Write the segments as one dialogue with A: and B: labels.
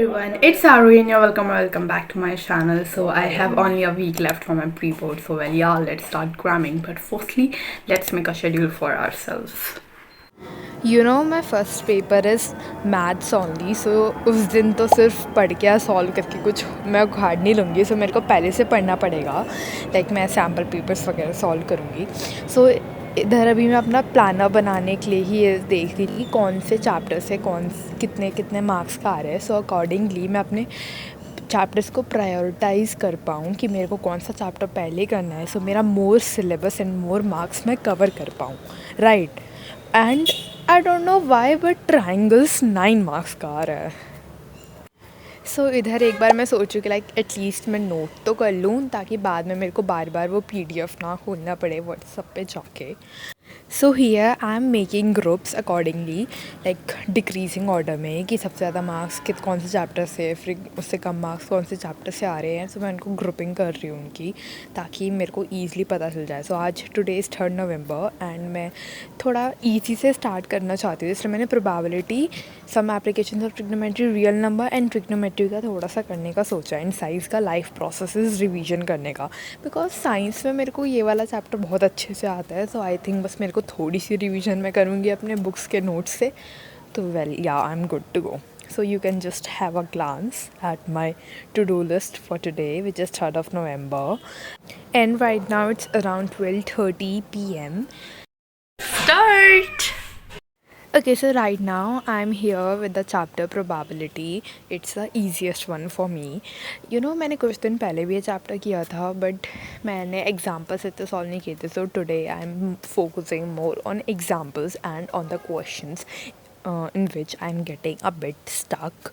A: Everyone, it's Aru and you're welcome back to my channel. So I have only a week left for my pre-board, so well yeah, let's start cramming. But firstly, let's make a schedule for ourselves.
B: My first paper is maths only so उस दिन तो सिर्फ पढ़ के solve करके कुछ मैं उखाड़ नहीं लूँगी. सो मेरे को पहले से पढ़ना पड़ेगा. लाइक मैं सैम्पल पेपर्स वगैरह सॉल्व करूँगी. सो इधर अभी मैं अपना प्लानर बनाने के लिए ही ये देख रही थी कौन से चैप्टर से कितने कितने मार्क्स का आ रहे हैं. सो अकॉर्डिंगली मैं अपने चैप्टर्स को प्रायोरिटाइज़ कर पाऊँ कि मेरे को कौन सा चैप्टर पहले करना है. सो मेरा मोर सिलेबस एंड मोर मार्क्स मैं कवर कर पाऊँ. Right. And I don't know why but triangles 9 marks का आ रहा है. सो इधर एक बार मैं सोचूँ कि लाइक एटलीस्ट मैं नोट तो कर लूँ ताकि बाद में मेरे को बार बार वो PDF ना खोलना पड़े व्हाट्सअप पे जाके. So here I am making groups accordingly like decreasing order में कि सबसे ज़्यादा मार्क्स कौन से चैप्टर से फिर उससे कम मार्क्स कौन से चैप्टर से आ रहे हैं. सो मैं उनको ग्रुपिंग कर रही हूँ उनकी ताकि मेरे को ईज़िली पता चल जाए. सो आज टुडे इज़ 3 नवंबर एंड मैं थोड़ा ईजी से स्टार्ट करना चाहती हूँ. इसलिए मैंने probability, some application of trigonometry, real number and trigonometry का थोड़ा सा करने का सोचा है. एंड साइंस का लाइफ प्रोसेसेस रिवीजन करने का, बिकॉज साइंस में मेरे को ये वाला चैप्टर बहुत अच्छे से आता है. सो आई थिंक बस मेरे को थोड़ी सी रिवीजन मैं करूँगी अपने बुक्स के नोट्स से. तो well ya I am good to go. So you can just have a glance at my to-do list for today, which is 3rd of November. And right now it's around 12:30 p.m.
A: Start!
B: Okay, so right now I'm here with the chapter probability. It's the easiest one for me. मैंने कुछ दिन पहले भी ये chapter किया था but मैंने examples इतने सॉल्व नहीं किए थे. So today I am focusing more on examples and on the questions in which I'm getting a bit stuck.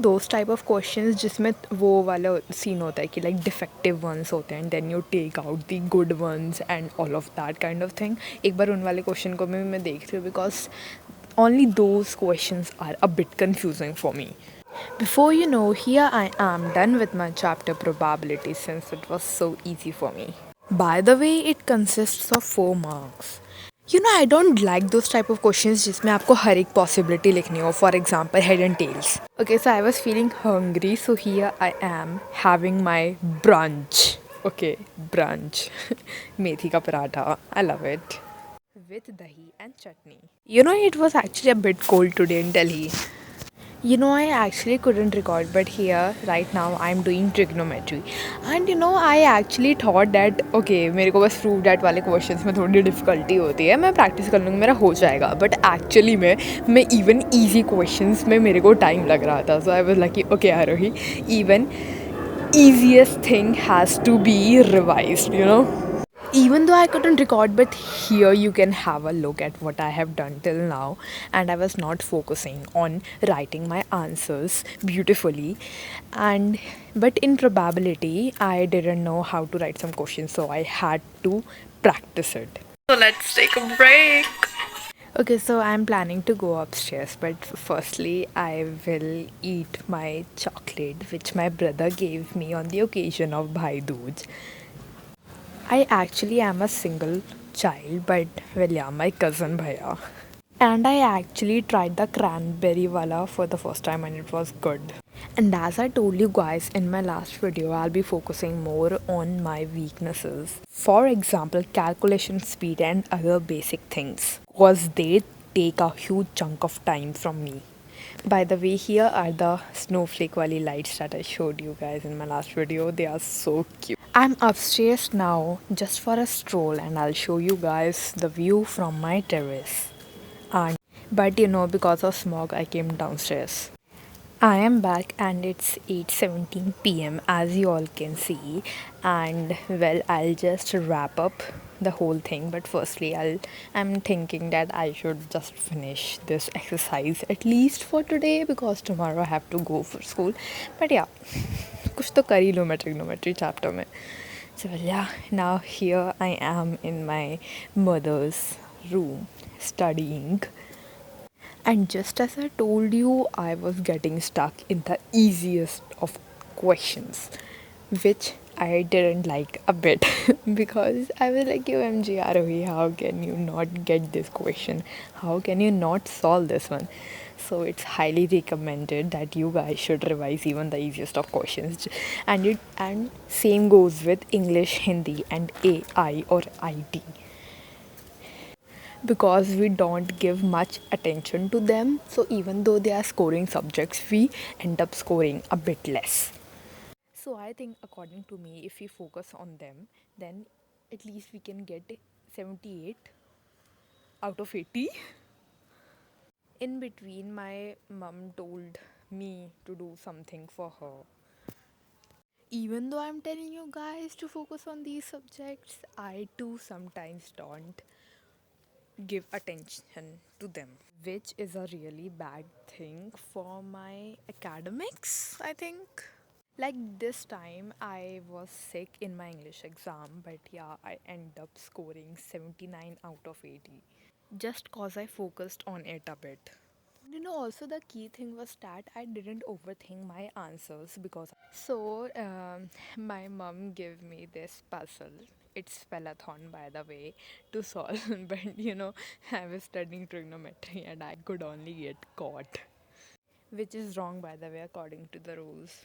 B: Those type of questions जिसमें वो वाला सीन होता है कि like defective ones होते हैं and then you take out the good ones and all of that kind of thing. एक बार उन वाले क्वेश्चन को मैं देख रही हूँ because only those questions are a bit confusing for me. Before you know, here I am done with my chapter probability since it was so easy for me. By the way, it consists of 4 marks. I don't like those type of questions जिसमें आपको हर एक possibility लिखनी हो. For example, head and tails. Okay, so I was feeling hungry, so here I am having my brunch. Okay, brunch. मेथी का paratha. I love it. With dahi and chutney. It was actually a bit cold today in Delhi. I actually couldn't record, but here, right now, I'm doing trigonometry. And I actually thought that, okay, मेरे को बस prove that वाले questions में थोड़ी difficulty होती है, मैं practice कर लूँगी, मेरा हो जाएगा. But actually मैं even easy questions में मेरे को time लग रहा था. So I was like, okay, Arohi, even easiest thing has to be revised. Even though I couldn't record, but here you can have a look at what I have done till now. And I was not focusing on writing my answers beautifully. But in probability, I didn't know how to write some questions, so I had to practice it.
A: So let's take a break.
B: Okay, so I'm planning to go upstairs, but firstly, I will eat my chocolate, which my brother gave me on the occasion of Bhai Dooj. I actually am a single child, but well, yeah, my cousin Bhaiya. And I actually tried the cranberry wala for the first time and it was good. And as I told you guys in my last video, I'll be focusing more on my weaknesses. For example, calculation speed and other basic things, because they take a huge chunk of time from me. By the way, here are the snowflake wali lights that I showed you guys in my last video. They are so cute. I'm upstairs now just for a stroll and I'll show you guys the view from my terrace. But because of smog I came downstairs. I am back and it's 8:17 p.m. as you all can see, and well, I'll just wrap up the whole thing, but firstly I'm thinking that I should just finish this exercise at least for today because tomorrow I have to go for school. But yeah, कुछ तो कर ही लूँ मैं trigonometry chapter में. So yeah, now here I am in my mother's room studying. And just as I told you, I was getting stuck in the easiest of questions, which I didn't like a bit because I was like, OMG, Arohi, how can you not get this question? How can you not solve this one? So it's highly recommended that you guys should revise even the easiest of questions. And same goes with English, Hindi, and AI or IT, because we don't give much attention to them. So even though they are scoring subjects, we end up scoring a bit less. So I think, according to me, if we focus on them, then at least we can get 78 out of 80. In between, my mum told me to do something for her. Even though I'm telling you guys to focus on these subjects, I too sometimes don't give attention to them, which is a really bad thing for my academics, I think. Like this time, I was sick in my English exam, but yeah, I ended up scoring 79 out of 80 just cause I focused on it a bit. Also the key thing was that I didn't overthink my answers because my mom gave me this puzzle. It's spellathon, by the way, to solve, but I was studying trigonometry and I could only get caught, which is wrong, by the way, according to the rules.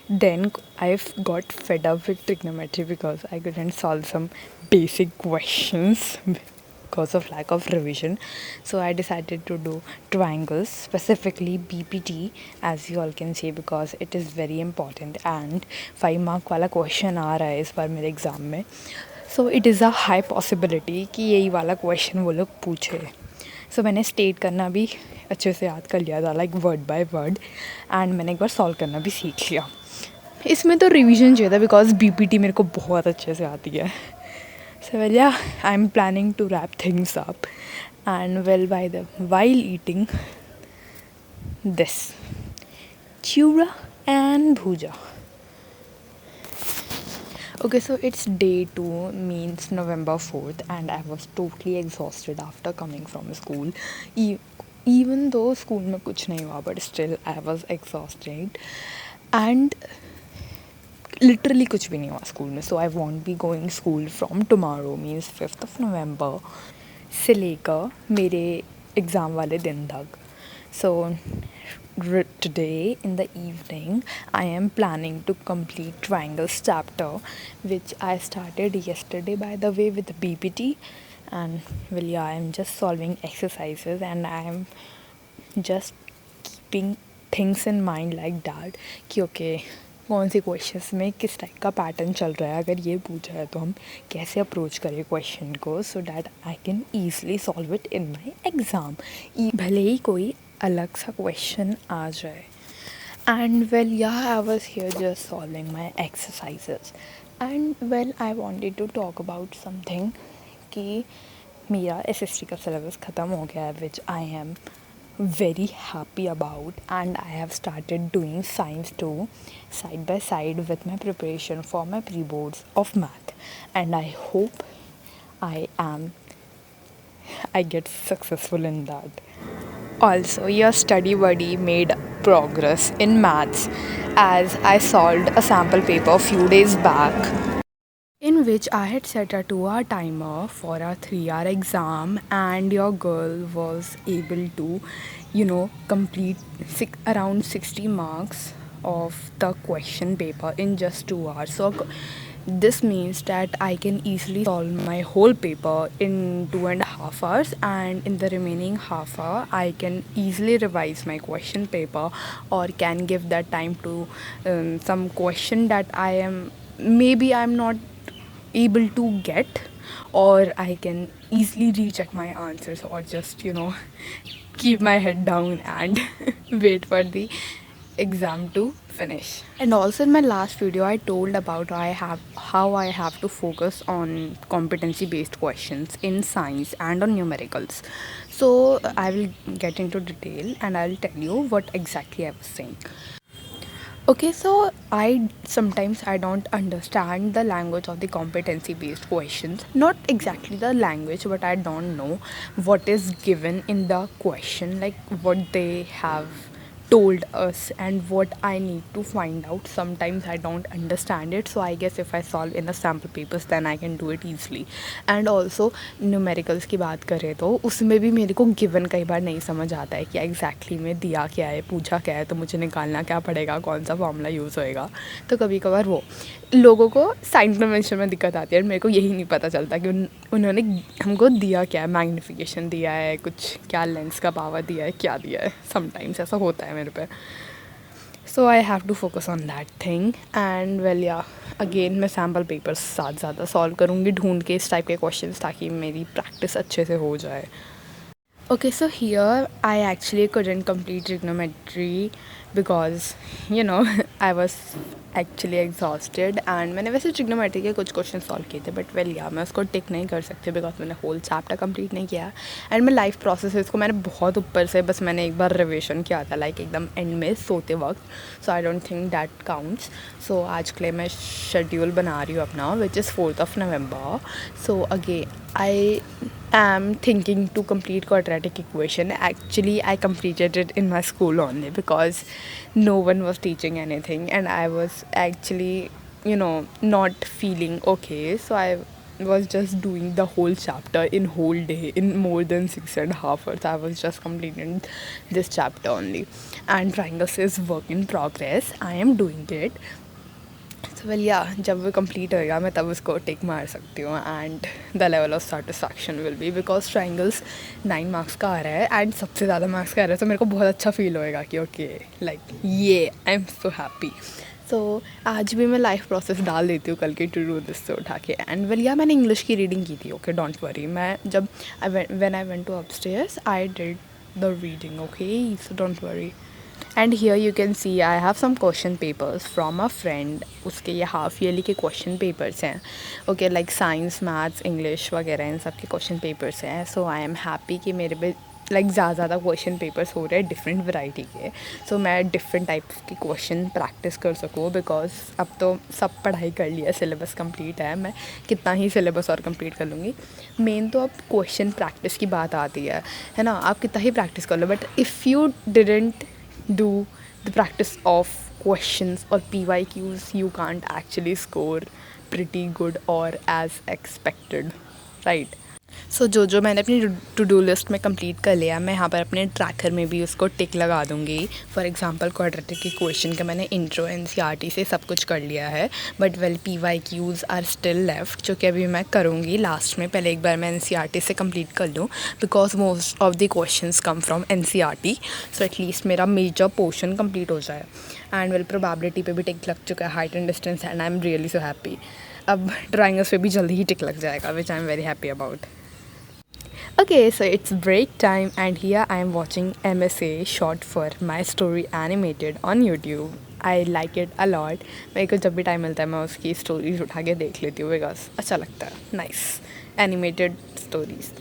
B: Then I've got fed up with trigonometry because I couldn't solve some basic questions because of lack of revision. So I decided to do triangles, specifically BPT, as you all can see, because it is very important and 5 mark वाला question आ रहा है इस बार मेरे exam में. So it is a high possibility कि यही वाला question वो लोग पूछे. सो मैंने स्टेट करना भी अच्छे से याद कर लिया था, like word by word, and मैंने एक बार सॉल्व करना भी सीख लिया. इसमें तो रिवीजन चाहिए था बिकॉज बीपीटी मेरे को बहुत अच्छे से आती है. So well ya I am planning to wrap things up and well by the while eating this chura and bhuja. Okay, so it's day 2, means November 4th, and I was totally exhausted after coming from school. Even though school में कुछ नहीं हुआ, but still I was exhausted. And literally कुछ भी नहीं हुआ school में. So I won't be going school from tomorrow, means 5th of November, से लेकर मेरे एग्ज़ाम वाले दिन तक. So today in the evening I am planning to complete triangles chapter, which I started yesterday, by the way, with BPT. And well, yeah, I am just solving exercises and I am just keeping things in mind like that कि okay, कौन से questions में किस type का pattern चल रहा है, अगर ये पूछा है तो हम कैसे अप्रोच करें क्वेश्चन को, so that I can easily solve it in my exam, भले ही कोई अलग सा क्वेश्चन आ जाए. And well, yeah, I was here just solving my exercises. And well, I wanted to talk about something कि मेरा SST का syllabus ख़त्म हो गया है, which I am very happy about, and I have started doing science too, side by side with my preparation for my pre-boards of math, and I hope I get successful in that. Also, your study buddy made progress in maths as I solved a sample paper a few days back, in which I had set a 2-hour timer for a 3-hour exam, and your girl was able to, complete around 60 marks of the question paper in just 2 hours. So this means that I can easily solve my whole paper in 2.5 hours, and in the remaining half hour I can easily revise my question paper, or can give that time to some question that I'm not able to get, or I can easily recheck my answers, or just keep my head down and wait for the exam to finish. And also in my last video I told about how I have to focus on competency based questions in science and on numericals. So I will get into detail and I'll tell you what exactly I was saying. Okay, so sometimes I don't understand the language of the competency based questions. Not exactly the language, but I don't know what is given in the question, like what they have told us and what I need to find out. Sometimes I don't understand it, so I guess if I solve in the sample papers then I can do it easily. And also numericals की बात करें तो उसमें भी मेरे को given कई बार नहीं समझ आता है कि एग्जैक्टली में दिया क्या है, पूछा क्या है, तो मुझे निकालना क्या पड़ेगा, कौन सा फॉर्मूला यूज़ होएगा. तो कभी कभार वो लोगों को साइन कन्वेंशन में दिक्कत आती है और मेरे को यही नहीं पता चलता कि उन्होंने हमको दिया क्या है, मैग्नीफिकेशन दिया है, कुछ क्या लेंस का पावर दिया है, क्या दिया है. समटाइम्स ऐसा होता है मेरे पे. So I have to focus on that thing. And well या अगेन मैं सैम्पल पेपर्स साथ ज़्यादा सॉल्व करूँगी ढूंढ के इस टाइप के क्वेश्चंस, ताकि मेरी प्रैक्टिस अच्छे से हो जाए. Okay, so here I actually couldn't complete trigonometry because I was actually exhausted. And मैंने वैसे trigonometry के कुछ क्वेश्चन सॉल्व किए थे, बट वेल या मैं उसको टिक नहीं कर सकती बिकॉज मैंने होल चैप्टर कंप्लीट नहीं किया. एंड मैं लाइफ प्रोसेस को मैंने बहुत ऊपर से बस मैंने एक बार रिविजन किया था, लाइक एकदम एंड में सोते वक्त. So I don't think that counts. So आज के लिए मैं शेड्यूल बना रही हूँ अपना, which is 4th November. So again I am thinking to complete quadratic equation. Actually, I completed it in my school only because no one was teaching anything and I was actually, not feeling okay. So I was just doing the whole chapter in whole day in more than 6.5 hours. I was just completing this chapter only. And triangles is work in progress. I am doing it. So well yeah, जब वो complete होएगा मैं तब उसको टिक मार सकती हूँ. And the level of satisfaction will be because triangles 9 marks का आ रहा है एंड सबसे ज़्यादा मार्क्स का आ रहा है. तो मेरे को बहुत अच्छा फील होएगा कि ओके लाइक ये आई एम सो हैप्पी. सो आज भी मैं लाइफ प्रोसेस डाल देती हूँ कल की टू डू लिस्ट से उठा के. एंड वेल या मैंने इंग्लिश की रीडिंग की थी. ओके डोंट वरी, मैं जब when I went to upstairs I did the reading. Okay so don't worry. And here you can see I have some question papers from a friend. उसके ये half yearly के question papers हैं. Okay like science, maths, English वगैरह इन सब के question papers हैं. सो I am happy कि मेरे पे लाइक ज़्यादा क्वेश्चन पेपर्स हो रहे हैं डिफरेंट वैरायटी के. सो मैं डिफरेंट टाइप्स के क्वेश्चन प्रैक्टिस कर सकूँ बिकॉज अब तो सब पढ़ाई कर लिया, सिलेबस कंप्लीट है. मैं कितना ही सिलेबस और कंप्लीट कर लूँगी. मेन तो अब क्वेश्चन प्रैक्टिस की बात आती है ना. आप कितना ही प्रैक्टिस कर लो but if you didn't do the practice of questions or PYQs, you can't actually score pretty good or as expected, right? सो जो मैंने अपनी टू डू लिस्ट में कंप्लीट कर लिया, मैं यहाँ पर अपने ट्रैकर में भी उसको टिक लगा दूँगी. फॉर एग्जांपल क्वाड्रेटिक इक्वेशन का मैंने इंट्रो एनसीईआरटी से सब कुछ कर लिया है. But well PYQs are still left, जो कि अभी मैं करूँगी लास्ट में. पहले एक बार मैं एनसीईआरटी से कंप्लीट कर लूँ because most of the questions come from NCERT. So at least मेरा मेजर पोर्शन कंप्लीट हो जाए. एंड वेल प्रोबेबिलिटी पे भी टिक लग चुका है, height and distance, and I am really so happy. अब ट्राइंगल्स पे भी जल्दी ही टिक लग जाएगा, which I am very happy about. Okay, so it's break time and here I am watching MSA short for my story animated on YouTube. I like it a lot. मेरे को जब भी टाइम मिलता है मैं उसकी स्टोरीज उठा के देख लेती हूँ बिकॉज अच्छा लगता है. Nice animated stories.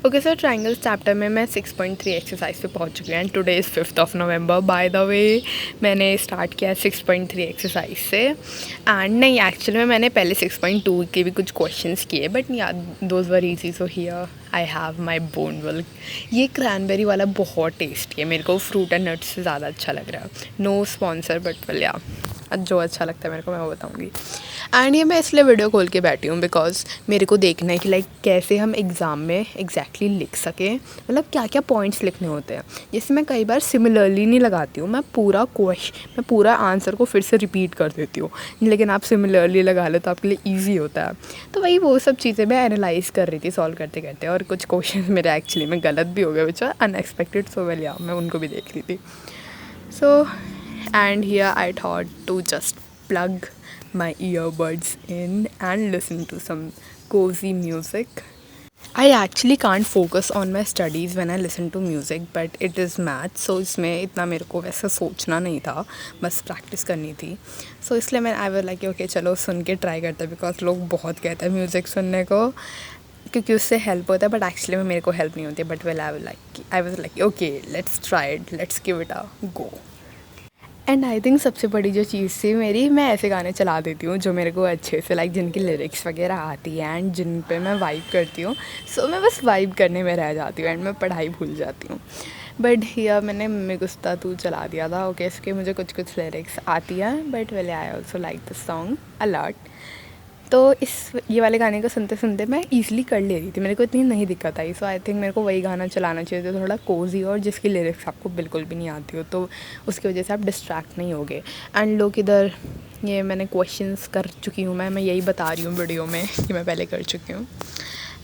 B: Okay sir, triangles chapter में मैं 6.3 एक्सरसाइज पे पहुंच चुकी हूँ. And today is 5th November. By the way मैंने स्टार्ट किया 6.3 एक्सरसाइज से. एंड नहीं, एक्चुअली में मैंने पहले 6.2 के भी कुछ क्वेश्चंस किए बट या those were easy. So here I have my bone milk. ये क्रैनबेरी वाला बहुत टेस्टी है, मेरे को फ्रूट एंड नट्स से ज़्यादा अच्छा लग रहा है. नो स्पॉन्सर बट वेल या जो अच्छा लगता है मेरे को मैं वो बताऊँगी. एंड ये मैं इसलिए वीडियो खोल के बैठी हूँ बिकॉज मेरे को देखना है कि लाइक कैसे हम एग्ज़ाम में एग्जैक्टली लिख सकें, मतलब क्या क्या पॉइंट्स लिखने होते हैं. जैसे मैं कई बार सिमिलरली नहीं लगाती हूँ, मैं पूरा आंसर को फिर से रिपीट कर देती हूँ, लेकिन आप सिमिलरली लगा लो तो आपके लिए ईजी होता है. तो वही वो सब चीज़ें मैं एनालाइज़ कर रही थी सॉल्व करते करते. और कुछ क्वेश्चन मेरे एक्चुअली में गलत भी हो गए which are unexpected. So well ya मैं उनको भी देख रही थी. सो and here I thought to just plug my earbuds in and listen to some cozy music. I actually can't focus on my studies when I listen to music, but it is math, so इसमें इतना मेरे को वैसे सोचना नहीं था, बस practice करनी थी. सो इसलिए मैं आई वाज लाइक ओके चलो सुन के ट्राई करते हैं बिकॉज लोग बहुत कहते हैं म्यूज़िक सुनने को क्योंकि उससे हेल्प होता है. बट एक्चुअली में मेरे को हेल्प नहीं होती. But well I was like okay let's try it, let's give it a go. And I think सबसे बड़ी जो चीज़ थी मेरी, मैं ऐसे गाने चला देती हूँ जो मेरे को अच्छे से लाइक जिनकी लिरिक्स वगैरह आती है एंड जिन पे मैं वाइब करती हूँ. सो मैं बस वाइब करने में रह जाती हूँ एंड मैं पढ़ाई भूल जाती हूँ. बट यह मैंने मम्मी गुस्ता तू चला दिया था. ओके, इसके मुझे कुछ कुछ लिरिक्स आती हैं but well I also like this song a lot. तो ये वाले गाने को सुनते सुनते मैं ईज़िली कर ले रही थी, मेरे को इतनी नहीं दिक्कत आई. सो आई थिंक मेरे को वही गाना चलाना चाहिए जो थोड़ा कोजी और जिसकी लिरिक्स आपको बिल्कुल भी नहीं आती हो, तो उसकी वजह से आप डिस्ट्रैक्ट नहीं होगे. एंड लोग इधर ये मैंने क्वेश्चंस कर चुकी हूँ, मैं यही बता रही हूँ वीडियो में कि मैं पहले कर चुकी हूँ.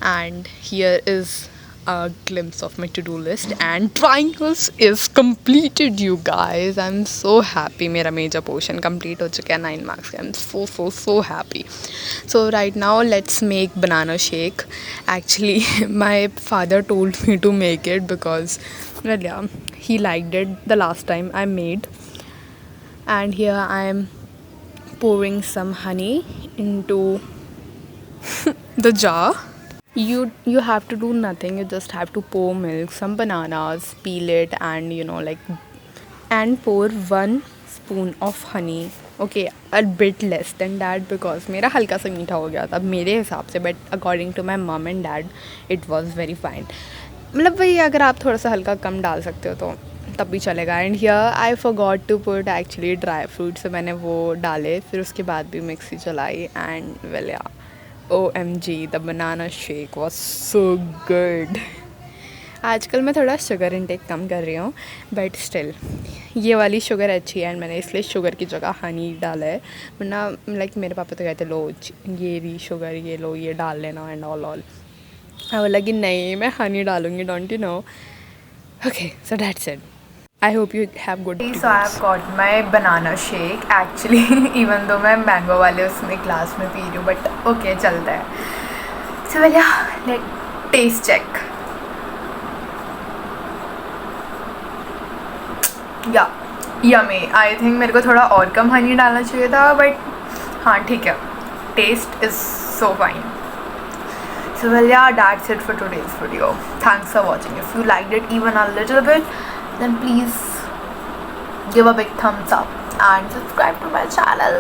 B: And here is a glimpse of my to-do list and triangles is completed, you guys. I'm so happy. मेरा major portion complete हो चुका है 9 marks का. I'm so happy. So right now let's make banana shake. Actually my father told me to make it because well yeah, he liked it the last time I made. And here I am pouring some honey into the jar. You have to do nothing, you just have to pour milk, some bananas, peel it, and and pour 1 spoon of honey. Okay, a bit less than that because मेरा हल्का सा मीठा हो गया था मेरे हिसाब से, but according to my mom and dad it was very fine. मतलब वही, अगर आप थोड़ा सा हल्का कम डाल सकते हो तो तब भी चलेगा. And here I forgot to put actually dry fruit, से मैंने वो डाले, फिर उसके बाद भी मिक्सी चलाई एंड वेल या OMG, the banana shake was so good. आजकल मैं थोड़ा शुगर इंटेक कम कर रही हूँ बट स्टिल ये वाली शुगर अच्छी है एंड मैंने इसलिए शुगर की जगह हनी डाला है. वरना लाइक मेरे पापा तो कहते लो ये री शुगर ये लो ये डाल लेना एंड ऑल मैं बोला कि नहीं, मैं हनी डालूँगी, don't you know. Okay, so that's it. I hope you have good tips.
A: So I have got my banana shake actually even though मैं मैंगो वाले उसमें क्लास में पी रही हूँ but okay चलता है. So well yeah, let taste check. Yeah, yummy. I think मेरे को थोड़ा और कम हनी डालना चाहिए था but हाँ ठीक है, taste is so fine. So well yeah, that's it for today's video. Thanks for watching. If you liked it even a little bit, then please give a big thumbs up and subscribe to my channel.